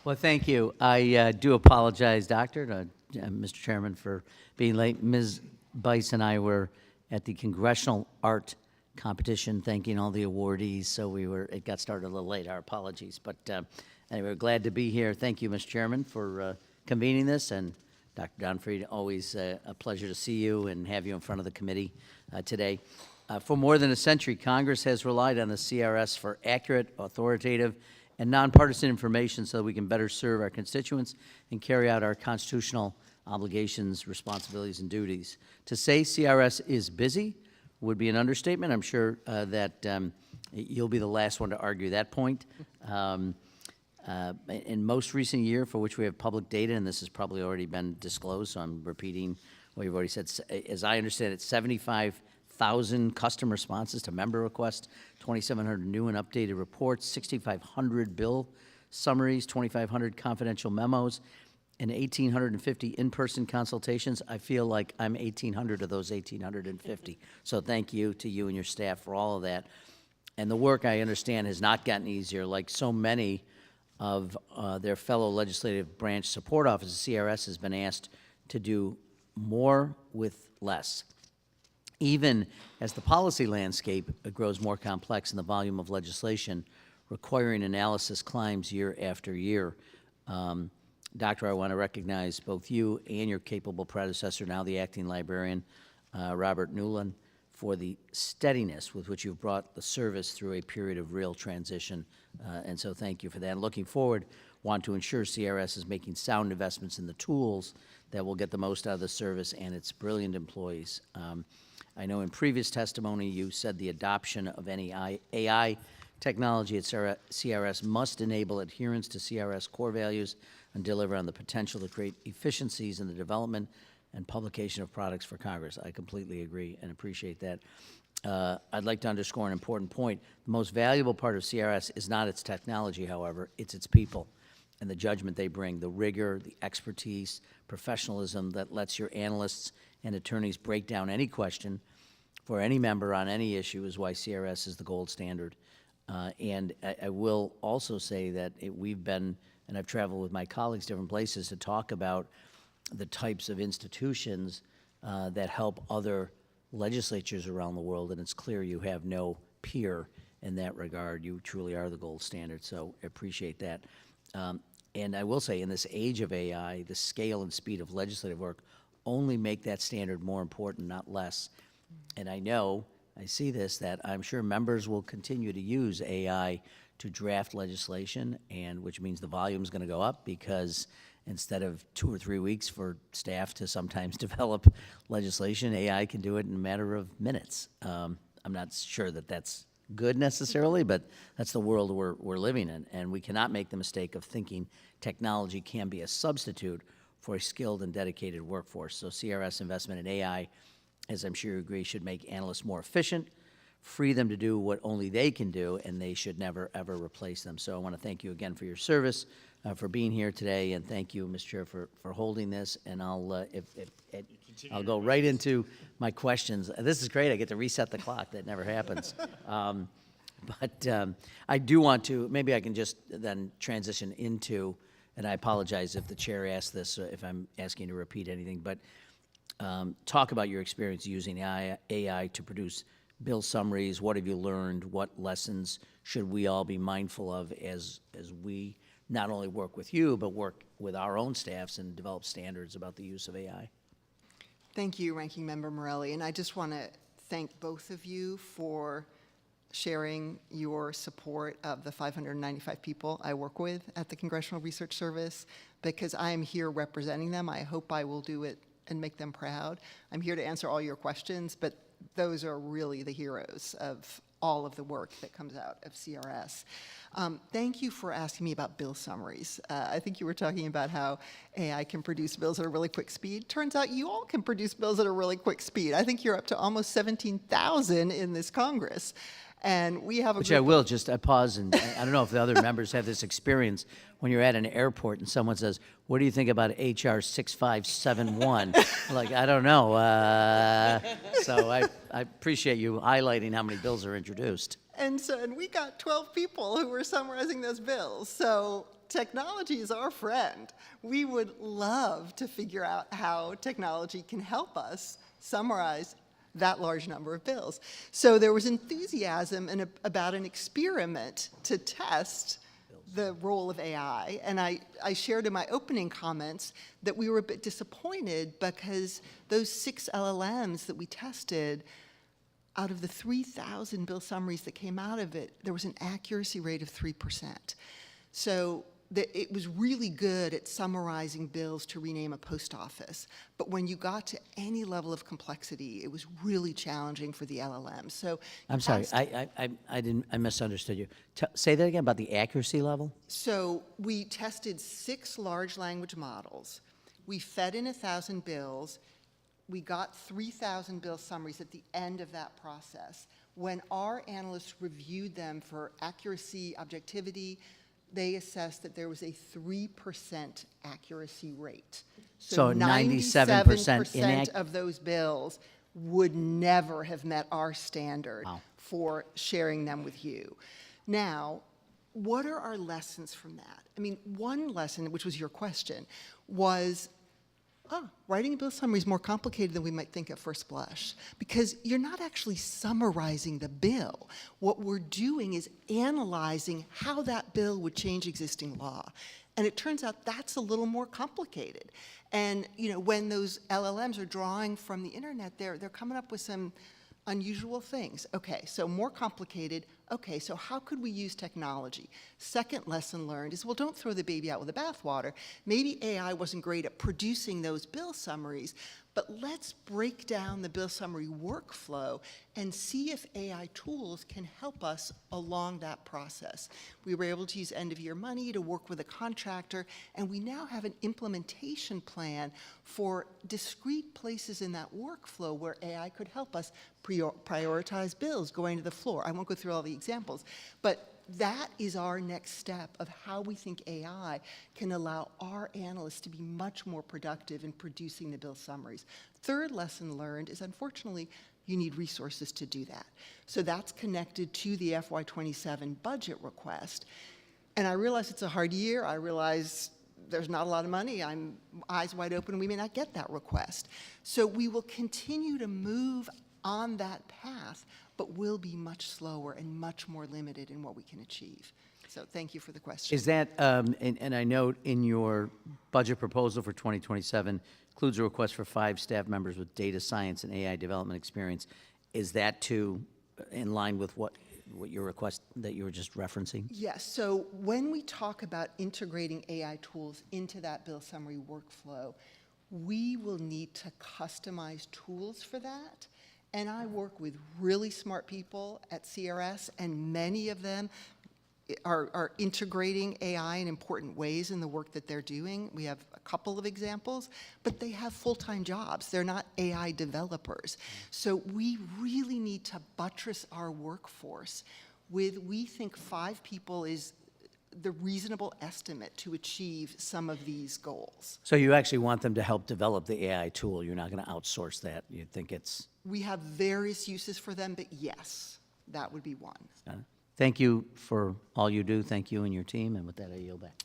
Well, thank you. I do apologize, Doctor, Mr. Chairman, for being late. Ms. Bice and I were at the Congressional Art Competition, thanking all the awardees, so it got started a little late. Our apologies. But anyway, we're glad to be here. Thank you, Mr. Chairman, for convening this, and Dr. Donfried, always a pleasure to see you and have you in front of the committee today. For more than a century, Congress has relied on the CRS for accurate, authoritative, and nonpartisan information so that we can better serve our constituents and carry out our constitutional obligations, responsibilities, and duties. To say CRS is busy would be an understatement. I'm sure that you'll be the last one to argue that point. In most recent year for which we have public data, and this has probably already been disclosed, so I'm repeating what you've already said. As I understand it, 75,000 custom responses to member requests, 2,700 new and updated reports, 6,500 bill summaries, 2,500 confidential memos, and 1,850 in-person consultations. I feel like I'm 1,800 of those 1,850. So thank you to you and your staff for all of that. And the work, I understand, has not gotten easier. Like so many of their fellow legislative branch support offices, CRS has been asked to do more with less. Even as the policy landscape grows more complex and the volume of legislation requiring analysis climbs year after year, Doctor, I want to recognize both you and your capable predecessor, now the acting librarian, Robert Newland, for the steadiness with which you've brought the service through a period of real transition, and so thank you for that. And looking forward, want to ensure CRS is making sound investments in the tools that will get the most out of the service and its brilliant employees. I know in previous testimony you said the adoption of any AI technology at CRS must enable adherence to CRS core values and deliver on the potential to create efficiencies in the development and publication of products for Congress. I completely agree and appreciate that. I'd like to underscore an important point. The most valuable part of CRS is not its technology, however, it's its people and the judgment they bring, the rigor, the expertise, professionalism that lets your analysts and attorneys break down any question for any member on any issue is why CRS is the gold standard. And I will also say that we've been, and I've traveled with my colleagues different places to talk about the types of institutions that help other legislatures around the world, and it's clear you have no peer in that regard. You truly are the gold standard, so I appreciate that. And I will say, in this age of AI, the scale and speed of legislative work only make that standard more important, not less. And I know, I see this, that I'm sure members will continue to use AI to draft legislation, and which means the volume is going to go up because instead of 2 or 3 weeks for staff to sometimes develop legislation, AI can do it in a matter of minutes. I'm not sure that that's good necessarily, but that's the world we're living in, and we cannot make the mistake of thinking technology can be a substitute for a skilled and dedicated workforce. So CRS investment in AI, as I'm sure you agree, should make analysts more efficient, free them to do what only they can do, and they should never, ever replace them. So I want to thank you again for your service, for being here today, and thank you, Mr. Chair, for holding this. And I'll I'll go right into my questions. This is great. I get to reset the clock. That never happens. But I do want to, maybe I can just then transition into, and I apologize if the chair asked this, if I'm asking you to repeat anything, but talk about your experience using AI to produce bill summaries. What have you learned? What lessons should we all be mindful of as we not only work with you, but work with our own staffs and develop standards about the use of AI? Thank you, Ranking Member Morelle. And I just want to thank both of you for sharing your support of the 595 people I work with at the Congressional Research Service, because I am here representing them. I hope I will do it and make them proud. I'm here to answer all your questions, but those are really the heroes of all of the work that comes out of CRS. Thank you for asking me about bill summaries. I think you were talking about how AI can produce bills at a really quick speed. Turns out you all can produce bills at a really quick speed. I think you're up to almost 17,000 in this Congress. And we have a Which I will just pause, and I don't know if the other members have this experience when you're at an airport and someone says, "What do you think about HR 6571?" Like, I don't know. So I appreciate you highlighting how many bills are introduced. And we got 12 people who were summarizing those bills. So technology is our friend. We would love to figure out how technology can help us summarize that large number of bills. So there was enthusiasm about an experiment to test the role of AI, and I shared in my opening comments that we were a bit disappointed because those 6 LLMs that we tested, out of the 3,000 bill summaries that came out of it, there was an accuracy rate of 3%. So it was really good at summarizing bills to rename a post office. But when you got to any level of complexity, it was really challenging for the LLM. So I'm sorry, I misunderstood you. Say that again about the accuracy level? So we tested 6 large language models. We fed in 1,000 bills. We got 3,000 bill summaries at the end of that process. When our analysts reviewed them for accuracy, objectivity, they assessed that there was a 3% accuracy rate. So 97% of those bills would never have met our standard Wow. for sharing them with you. Now, what are our lessons from that? I mean, one lesson, which was your question, was writing a bill summary is more complicated than we might think at first blush, because you're not actually summarizing the bill. What we're doing is analyzing how that bill would change existing law. And it turns out that's a little more complicated. And when those LLMs are drawing from the internet, they're coming up with some unusual things. Okay, so more complicated. Okay, so how could we use technology? Second lesson learned is, well, don't throw the baby out with the bathwater. Maybe AI wasn't great at producing those bill summaries, but let's break down the bill summary workflow and see if AI tools can help us along that process. We were able to use end-of-year money to work with a contractor, and we now have an implementation plan for discrete places in that workflow where AI could help us prioritize bills going to the floor. I won't go through all the examples, but that is our next step of how we think AI can allow our analysts to be much more productive in producing the bill summaries. Third lesson learned is, unfortunately, you need resources to do that. So that's connected to the FY27 budget request. And I realize it's a hard year. I realize there's not a lot of money. I'm eyes wide open. We may not get that request. So we will continue to move on that path, but will be much slower and much more limited in what we can achieve. So thank you for the question. Is that, and I note in your budget proposal for 2027, includes a request for 5 staff members with data science and AI development experience. Is that in line with what your request that you were just referencing? Yes, so when we talk about integrating AI tools into that bill summary workflow, we will need to customize tools for that. And I work with really smart people at CRS, and many of them are integrating AI in important ways in the work that they're doing. We have a couple of examples, but they have full-time jobs. They're not AI developers. So we really need to buttress our workforce with, we think 5 people is the reasonable estimate to achieve some of these goals. So you actually want them to help develop the AI tool. You're not going to outsource that. You think it's... We have various uses for them, but yes, that would be one. Thank you for all you do. Thank you and your team. And with that, I yield back.